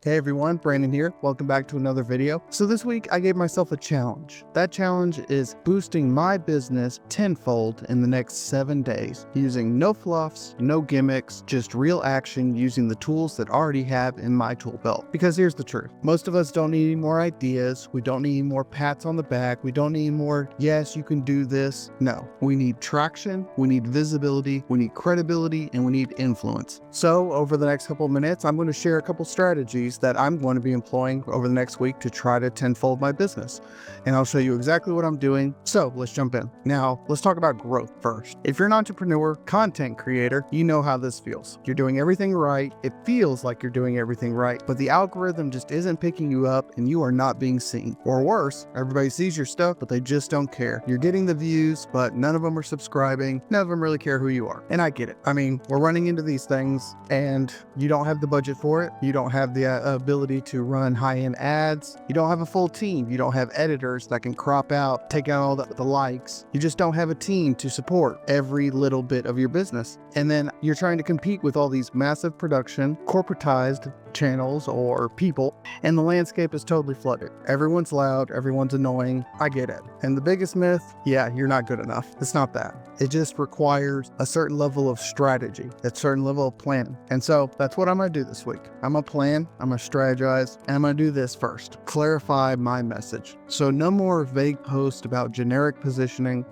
Hey everyone, Brandon here. Welcome back to another video. So this week I gave myself a challenge. That challenge is boosting my business tenfold in the next 7 days using no fluffs, no gimmicks, just real action using the tools that I already have in my tool belt. Because here's the truth. Most of us don't need any more ideas. We don't need any more pats on the back. We don't need more, yes, you can do this. No, we need traction. We need visibility. We need credibility, and we need influence. So over the next couple of minutes, I'm going to share a couple strategies that I'm going to be employing over the next week to try to tenfold my business. And I'll show you exactly what I'm doing. So let's jump in. Now, let's talk about growth first. If you're an entrepreneur, content creator, you know how this feels. You're doing everything right. It feels like you're doing everything right, but the algorithm just isn't picking you up and you are not being seen. Or worse, everybody sees your stuff, but they just don't care. You're getting the views, but none of them are subscribing. None of them really care who you are. And I get it. I mean, we're running into these things and you don't have the budget for it. You don't have the ability to run high-end ads. You don't have a full team. You don't have editors that can crop out, take out all the likes. You just don't have a team to support every little bit of your business. And then you're trying to compete with all these massive production, corporatized channels or people, and the landscape is totally flooded. Everyone's loud, everyone's annoying. I get it. And the biggest myth, yeah, you're not good enough. It's not that. It just requires a certain level of strategy, a certain level of planning. And so that's what I'm going to do this week. I'm going to plan, I'm going to strategize, and I'm going to do this first. Clarify my message. So no more vague posts about generic positioning.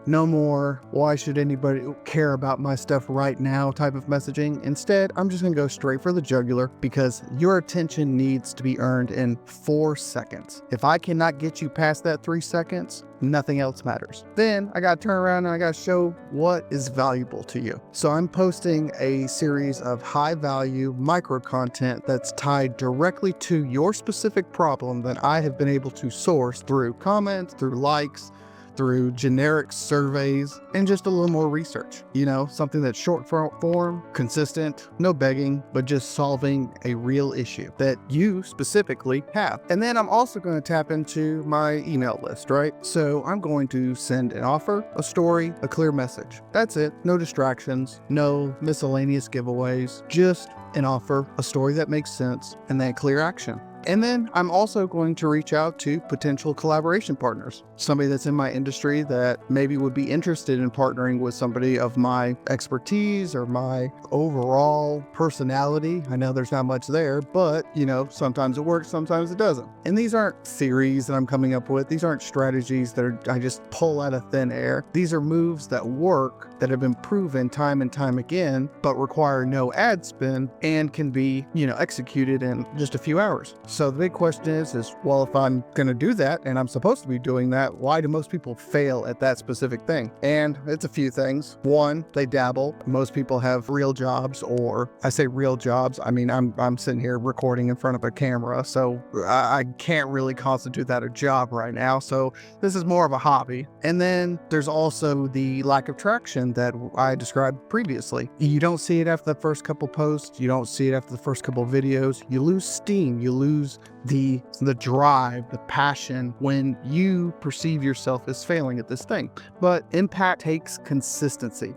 No more, why should anybody care about my stuff right now type of messaging. Instead, I'm just gonna go straight for the jugular because your attention needs to be earned in 4 seconds. If I cannot get you past that 3 seconds, nothing else matters. Then I gotta turn around and I gotta show what is valuable to you. So I'm posting a series of high value micro content that's tied directly to your specific problem that I have been able to source through comments, through likes, through generic surveys, and just a little more research. You know, something that's short form, consistent, no begging, but just solving a real issue that you specifically have. And then I'm also going to tap into my email list, right? So I'm going to send an offer, a story, a clear message. That's it. No distractions, no miscellaneous giveaways, just an offer, a story that makes sense, and then clear action. And then I'm also going to reach out to potential collaboration partners, somebody that's in my industry that maybe would be interested in partnering with somebody of my expertise or my overall personality. I know there's not much there, but you know, sometimes it works, sometimes it doesn't. And these aren't theories that I'm coming up with. These aren't strategies that I just pull out of thin air. These are moves that work, that have been proven time and time again, but require no ad spend and can be, executed in just a few hours. So the big question is, well, if I'm going to do that and I'm supposed to be doing that, why do most people fail at that specific thing? And it's a few things. One, they dabble. Most people have real jobs, or I say real jobs. I mean, I'm sitting here recording in front of a camera, so I can't really constitute that a job right now. So this is more of a hobby. And then there's also the lack of traction that I described previously. You don't see it after the first couple posts. You don't see it after the first couple videos. You lose steam. You lose the drive, the passion when you perceive yourself as failing at this thing. But impact takes consistency.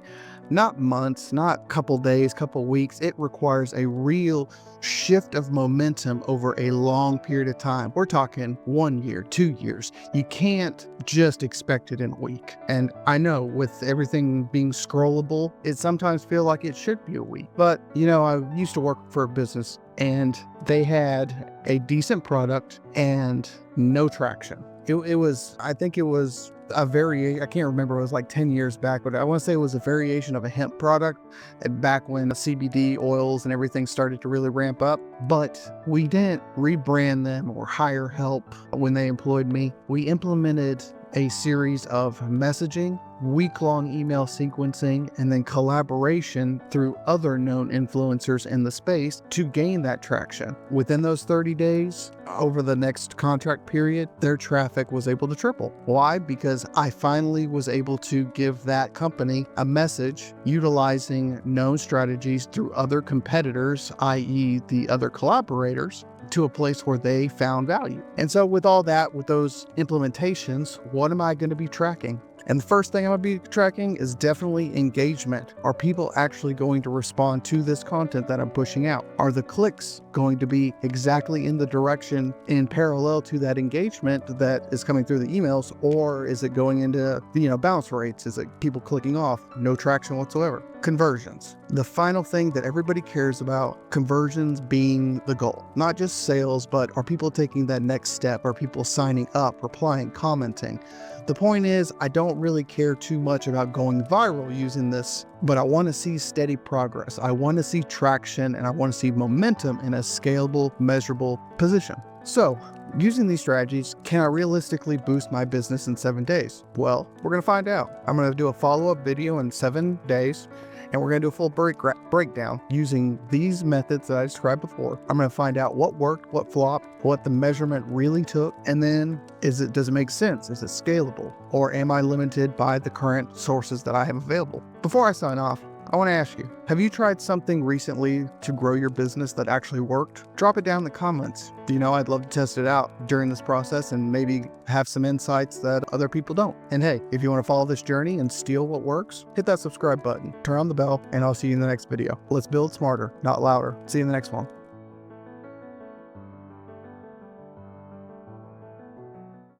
Not months, not couple days, couple weeks. It requires a real shift of momentum over a long period of time. We're talking 1 year, 2 years. You can't just expect it in a week. And I know with everything being scrollable, it sometimes feels like it should be a week. But, I used to work for a business and they had a decent product and no traction. I think it was I can't remember, it was like 10 years back, but I want to say it was a variation of a hemp product back when CBD oils and everything started to really ramp up. But we didn't rebrand them or hire help when they employed me. We implemented a series of messaging, week-long email sequencing, and then collaboration through other known influencers in the space to gain that traction. Within those 30 days, over the next contract period, their traffic was able to triple. Why? Because I finally was able to give that company a message utilizing known strategies through other competitors, i.e. the other collaborators, to a place where they found value. And so with all that, with those implementations, what am I going to be tracking? And the first thing I'm gonna be tracking is definitely engagement. Are people actually going to respond to this content that I'm pushing out? Are the clicks going to be exactly in the direction in parallel to that engagement that is coming through the emails, or is it going into, bounce rates? Is it people clicking off? No traction whatsoever. Conversions. The final thing that everybody cares about, conversions being the goal. Not just sales, but are people taking that next step? Are people signing up, replying, commenting? The point is, I don't really care too much about going viral using this, but I want to see steady progress. I want to see traction, and I want to see momentum in a scalable, measurable position. So, using these strategies, can I realistically boost my business in 7 days? Well, we're going to find out. I'm going to do a follow-up video in 7 days, and we're going to do a full breakdown using these methods that I described before. I'm going to find out what worked, what flopped, what the measurement really took, and then does it make sense? Is it scalable? Or am I limited by the current sources that I have available? Before I sign off, I want to ask you, have you tried something recently to grow your business that actually worked? Drop it down in the comments. I'd love to test it out during this process and maybe have some insights that other people don't. And hey, if you want to follow this journey and steal what works, hit that subscribe button, turn on the bell, and I'll see you in the next video. Let's build smarter, not louder. See you in the next one.